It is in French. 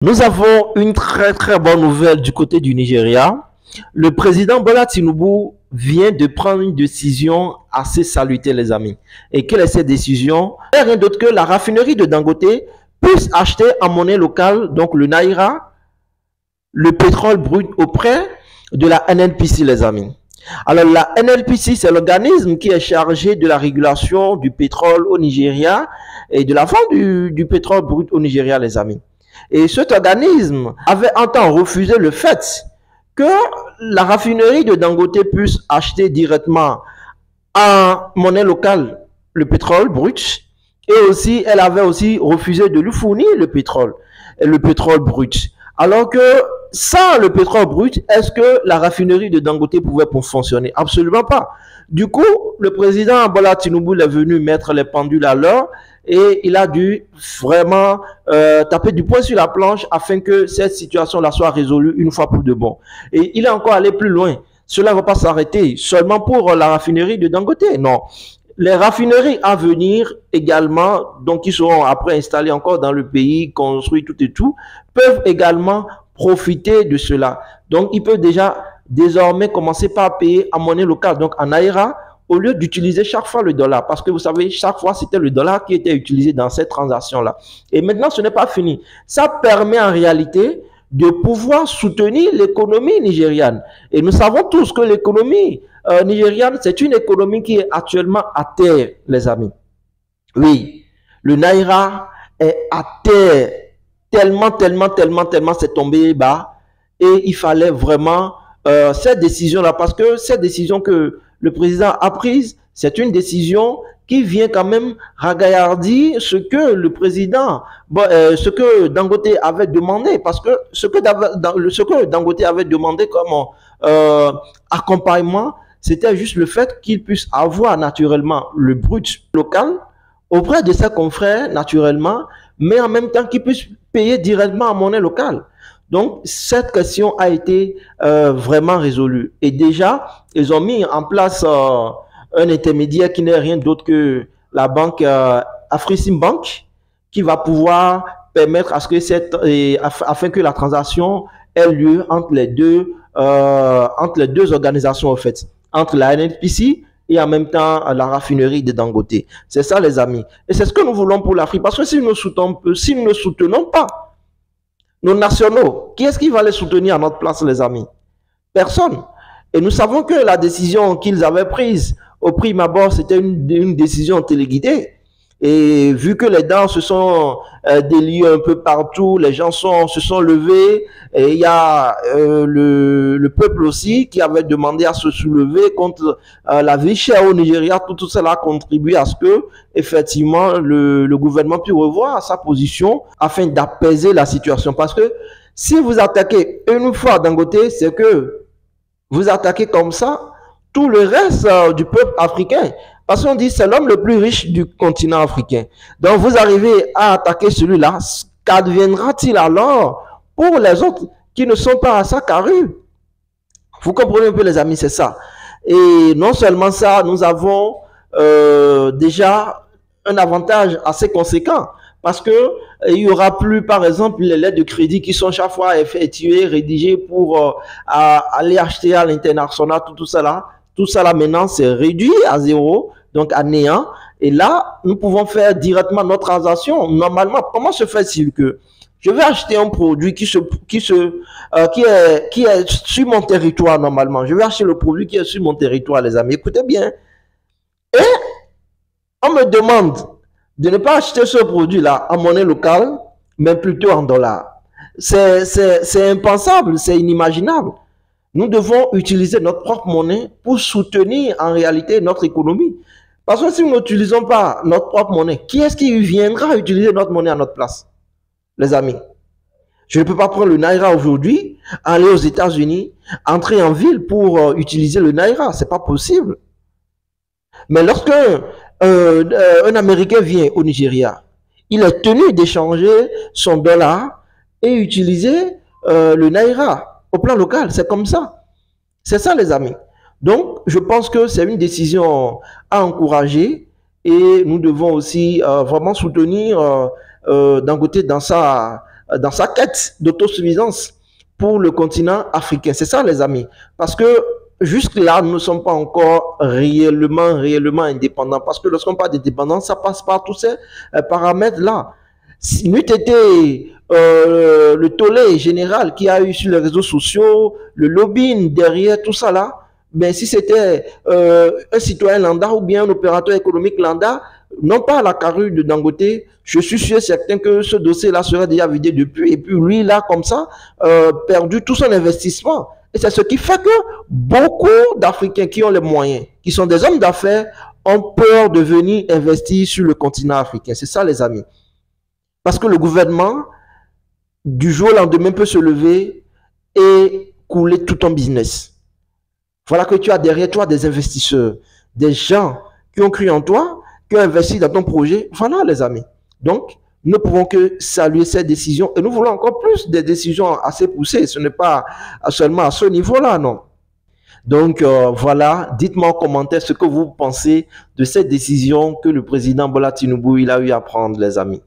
Nous avons une très bonne nouvelle du côté du Nigeria. Le président Bola Tinubu vient de prendre une décision assez salutaire, les amis. Et quelle est cette décision? Rien d'autre que la raffinerie de Dangote puisse acheter en monnaie locale, donc le Naira, le pétrole brut auprès de la NNPC, les amis. Alors la NNPC, c'est l'organisme qui est chargé de la régulation du pétrole au Nigeria et de la vente du pétrole brut au Nigeria, les amis. Et cet organisme avait un temps refusé le fait que la raffinerie de Dangote puisse acheter directement en monnaie locale le pétrole brut. Et aussi, elle avait aussi refusé de lui fournir le pétrole brut. Alors que sans le pétrole brut, est-ce que la raffinerie de Dangote pouvait fonctionner? Absolument pas. Du coup, le président Bola Tinubu est venu mettre les pendules à l'heure et il a dû vraiment taper du poing sur la planche afin que cette situation-là soit résolue une fois pour de bon. Et il est encore allé plus loin. Cela ne va pas s'arrêter seulement pour la raffinerie de Dangote, non. Les raffineries à venir également, donc qui seront après installées encore dans le pays, construites tout et tout, peuvent également profiter de cela. Donc, ils peuvent déjà désormais commencer par payer en monnaie locale, donc en Naira, au lieu d'utiliser chaque fois le dollar. Parce que vous savez, chaque fois, c'était le dollar qui était utilisé dans cette transaction-là. Et maintenant, ce n'est pas fini. Ça permet en réalité de pouvoir soutenir l'économie nigériane. Et nous savons tous que l'économie nigériane, c'est une économie qui est actuellement à terre, les amis. Oui, le Naira est à terre. Tellement, c'est tombé bas. Et il fallait vraiment cette décision-là, parce que cette décision que le président a prise, c'est une décision qui vient quand même ragaillardir ce que le président, ce que Dangote avait demandé, parce que ce que Dangote avait demandé comme accompagnement, c'était juste le fait qu'il puisse avoir naturellement le brut local auprès de ses confrères naturellement, mais en même temps qu'il puisse payer directement en monnaie locale. Donc, cette question a été vraiment résolue. Et déjà, ils ont mis en place un intermédiaire qui n'est rien d'autre que la banque Afreximbank, qui va pouvoir permettre à ce que afin que la transaction ait lieu entre les deux organisations, en fait, entre la NNPC et en même temps la raffinerie de Dangote. C'est ça, les amis. Et c'est ce que nous voulons pour l'Afrique. Parce que si nous ne soutenons pas nos nationaux, qui est-ce qui va les soutenir à notre place, les amis? Personne. Et nous savons que la décision qu'ils avaient prise au prime abord, c'était une décision téléguidée. Et vu que les dents se sont déliées un peu partout, les gens se sont levés, et il y a le peuple aussi qui avait demandé à se soulever contre la vie chère au Nigeria. Tout cela a contribué à ce que, effectivement, le gouvernement puisse revoir sa position afin d'apaiser la situation. Parce que si vous attaquez une fois Dangote, c'est que vous attaquez comme ça tout le reste du peuple africain. Parce qu'on dit c'est l'homme le plus riche du continent africain. Donc vous arrivez à attaquer celui-là, qu'adviendra-t-il alors pour les autres qui ne sont pas à sa carrure? Vous comprenez un peu, les amis, c'est ça. Et non seulement ça, nous avons déjà un avantage assez conséquent. Parce que il y aura plus, par exemple, les lettres de crédit qui sont chaque fois effectuées, rédigées pour aller acheter à l'international, tout ça là. Tout ça là maintenant, c'est réduit à zéro, donc à néant. Et là, nous pouvons faire directement notre transaction. Normalement, comment se fait-il que je vais acheter un produit qui est sur mon territoire normalement? Je vais acheter le produit qui est sur mon territoire, les amis. Écoutez bien. Et on me demande de ne pas acheter ce produit-là en monnaie locale, mais plutôt en dollars. C'est impensable, c'est inimaginable. Nous devons utiliser notre propre monnaie pour soutenir en réalité notre économie. Parce que si nous n'utilisons pas notre propre monnaie, qui est-ce qui viendra utiliser notre monnaie à notre place? Les amis, je ne peux pas prendre le Naira aujourd'hui, aller aux États-Unis, entrer en ville pour utiliser le Naira. Ce n'est pas possible. Mais lorsque un Américain vient au Nigeria, il est tenu d'échanger son dollar et utiliser le Naira. Au plan local, c'est comme ça. C'est ça, les amis. Donc, je pense que c'est une décision à encourager et nous devons aussi vraiment soutenir Dangote dans sa dans sa quête d'autosuffisance pour le continent africain. C'est ça, les amis. Parce que jusque-là, nous ne sommes pas encore réellement indépendants. Parce que lorsqu'on parle d'indépendance, ça passe par tous ces paramètres-là. Si n'eût été le tollé général qui a eu sur les réseaux sociaux, le lobbying derrière tout ça là, ben si c'était un citoyen lambda ou bien un opérateur économique lambda, non pas à la carrure de Dangote, je suis sûr et certain que ce dossier-là serait déjà vidé depuis. Et puis lui, là, comme ça, perdu tout son investissement. Et c'est ce qui fait que beaucoup d'Africains qui ont les moyens, qui sont des hommes d'affaires, ont peur de venir investir sur le continent africain. C'est ça, les amis. Parce que le gouvernement, du jour au lendemain, peut se lever et couler tout ton business. Voilà que tu as derrière toi des investisseurs, des gens qui ont cru en toi, qui ont investi dans ton projet. Voilà, les amis. Donc, nous ne pouvons que saluer cette décision et nous voulons encore plus des décisions assez poussées. Ce n'est pas seulement à ce niveau-là, non. Donc, voilà, dites-moi en commentaire ce que vous pensez de cette décision que le président Bola Tinubu il a eu à prendre, les amis.